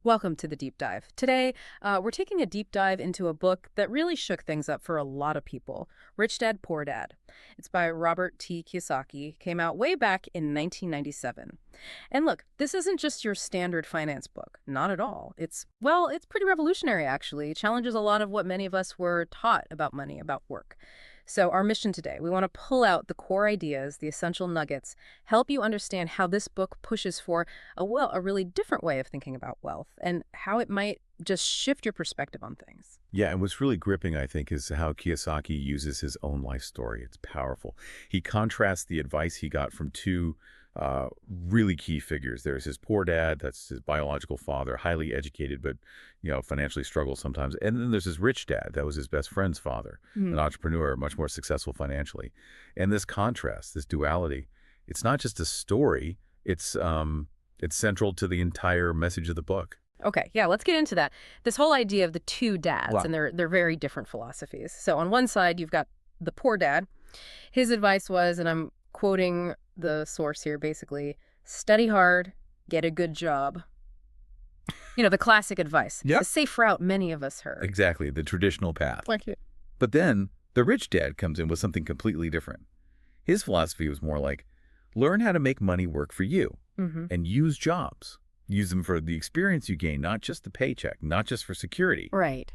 Welcome to the deep dive. Today, we're taking a deep dive into a book that really shook things up for a lot of people, Rich Dad, Poor Dad. It's by Robert T. Kiyosaki, came out way back in 1997. And look, this isn't just your standard finance book. Not at all. It's pretty revolutionary, actually. It challenges a lot of what many of us were taught about money, about work. So our mission today, we want to pull out the core ideas, the essential nuggets, help you understand how this book pushes for a really different way of thinking about wealth and how it might just shift your perspective on things. Yeah, and what's really gripping, I think, is how Kiyosaki uses his own life story. It's powerful. He contrasts the advice he got from two really key figures. There's his poor dad, that's his biological father, highly educated, but financially struggles sometimes. And then there's his rich dad, that was his best friend's father, Hmm. an entrepreneur, much more successful financially. And this contrast, this duality, it's not just a story. It's central to the entire message of the book. Okay, yeah, let's get into that. This whole idea of the two dads Wow. and their very different philosophies. So on one side, you've got the poor dad. His advice was, and I'm quoting the source here basically, study hard, get a good job. The classic advice, the Yep. safe route many of us heard. Exactly, the traditional path. Like it. But then the rich dad comes in with something completely different. His philosophy was more like, learn how to make money work for you Hmm. and use jobs. Use them for the experience you gain, not just the paycheck, not just for security. Right.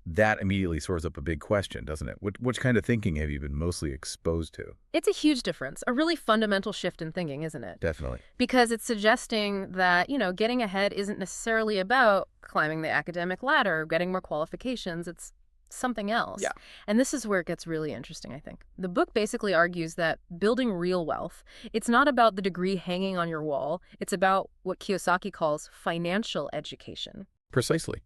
That immediately throws up a big question, doesn't it? Which kind of thinking have you been mostly exposed to? It's a huge difference, a really fundamental shift in thinking, isn't it? Definitely. Because it's suggesting that, getting ahead isn't necessarily about climbing the academic ladder, getting more qualifications. It's something else. Yeah. And this is where it gets really interesting, I think. The book basically argues that building real wealth, it's not about the degree hanging on your wall. It's about what Kiyosaki calls financial education. Precisely.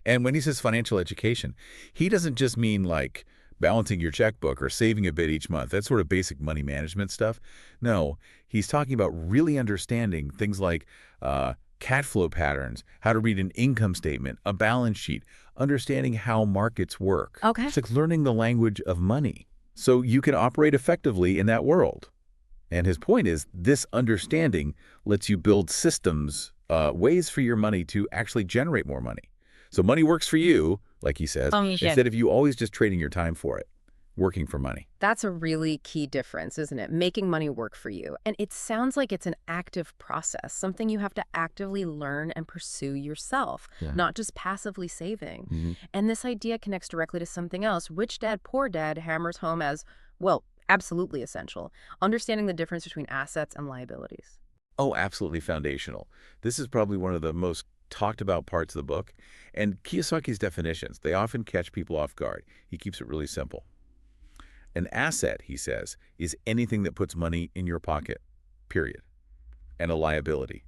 And when he says financial education, he doesn't just mean like balancing your checkbook or saving a bit each month. That's sort of basic money management stuff. No, he's talking about really understanding things like cash flow patterns, how to read an income statement, a balance sheet, understanding how markets work. Okay. It's like learning the language of money so you can operate effectively in that world. And his point is this understanding lets you build systems, ways for your money to actually generate more money. So money works for you, like he says, instead of you always just trading your time for it, working for money. That's a really key difference, isn't it? Making money work for you. And it sounds like it's an active process, something you have to actively learn and pursue yourself, Yeah. not just passively saving. Mhm. And this idea connects directly to something else. Rich Dad, Poor Dad hammers home as, well, absolutely essential, understanding the difference between assets and liabilities. Oh, absolutely foundational. This is probably one of the most talked about parts of the book. And Kiyosaki's definitions, they often catch people off guard. He keeps it really simple. An asset, he says, is anything that puts money in your pocket, period. And a liability,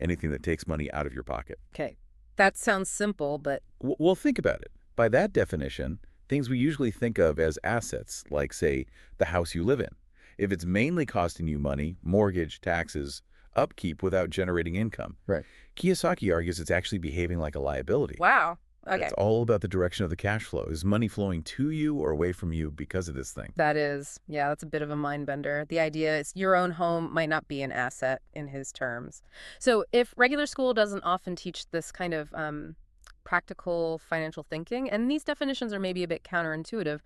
anything that takes money out of your pocket. Okay, that sounds simple, but Well, think about it. By that definition, things we usually think of as assets, like, say, the house you live in. If it's mainly costing you money, mortgage, taxes, upkeep without generating income. Right. Kiyosaki argues it's actually behaving like a liability. wow. Okay. It's all about the direction of the cash flow. Is money flowing to you or away from you because of this thing? That's a bit of a mind bender. The idea is your own home might not be an asset in his terms. So if regular school doesn't often teach this kind of practical financial thinking, and these definitions are maybe a bit counterintuitive,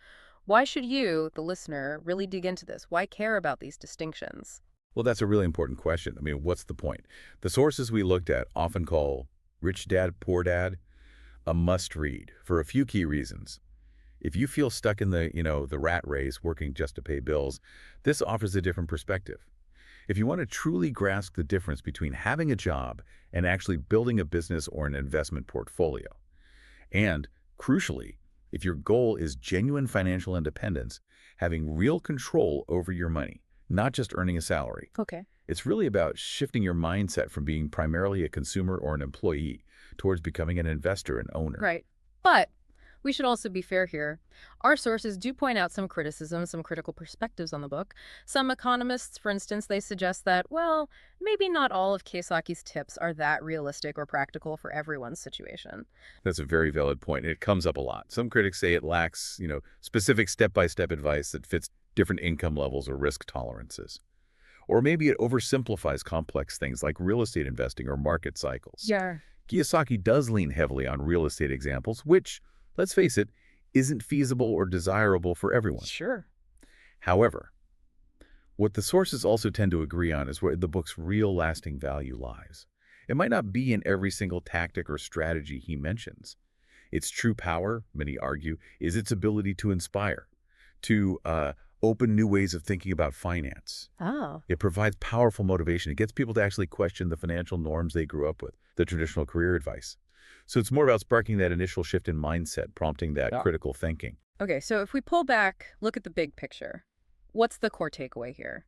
why should you, the listener, really dig into this? Why care about these distinctions? Well, that's a really important question. I mean, what's the point? The sources we looked at often call Rich Dad, Poor Dad a must-read for a few key reasons. If you feel stuck in the rat race working just to pay bills, this offers a different perspective. If you want to truly grasp the difference between having a job and actually building a business or an investment portfolio, and crucially, if your goal is genuine financial independence, having real control over your money, not just earning a salary, Okay. it's really about shifting your mindset from being primarily a consumer or an employee towards becoming an investor and owner. Right. But we should also be fair here. Our sources do point out some criticism, some critical perspectives on the book. Some economists, for instance, they suggest that, well, maybe not all of Kiyosaki's tips are that realistic or practical for everyone's situation. That's a very valid point. It comes up a lot. Some critics say it lacks, specific step-by-step advice that fits different income levels or risk tolerances. Or maybe it oversimplifies complex things like real estate investing or market cycles. Yeah. Kiyosaki does lean heavily on real estate examples, which, let's face it, isn't feasible or desirable for everyone. Sure. However, what the sources also tend to agree on is where the book's real lasting value lies. It might not be in every single tactic or strategy he mentions. Its true power, many argue, is its ability to inspire, to open new ways of thinking about finance. Oh. It provides powerful motivation. It gets people to actually question the financial norms they grew up with, the traditional career advice. So it's more about sparking that initial shift in mindset, prompting that Yeah. critical thinking. Okay, so if we pull back, look at the big picture. What's the core takeaway here?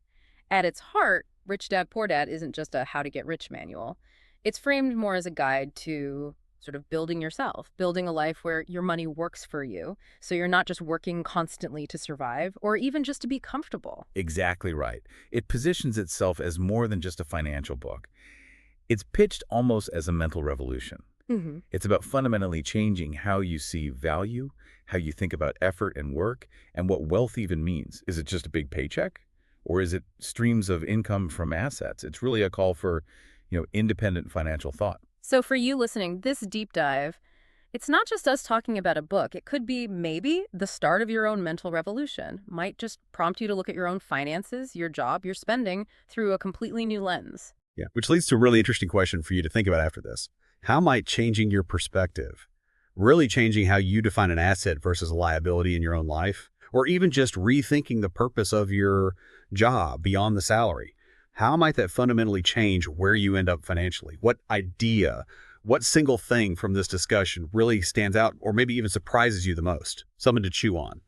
At its heart, Rich Dad Poor Dad isn't just a how to get rich manual. It's framed more as a guide to sort of building yourself, building a life where your money works for you, so you're not just working constantly to survive or even just to be comfortable. Exactly right. It positions itself as more than just a financial book. It's pitched almost as a mental revolution. Hmm. It's about fundamentally changing how you see value, how you think about effort and work, and what wealth even means. Is it just a big paycheck? Or is it streams of income from assets? It's really a call for, independent financial thought. So for you listening, this deep dive, it's not just us talking about a book. It could be maybe the start of your own mental revolution. Might just prompt you to look at your own finances, your job, your spending through a completely new lens. Yeah, which leads to a really interesting question for you to think about after this. How might changing your perspective, really changing how you define an asset versus a liability in your own life, or even just rethinking the purpose of your job beyond the salary, how might that fundamentally change where you end up financially? What idea, what single thing from this discussion really stands out or maybe even surprises you the most? Something to chew on.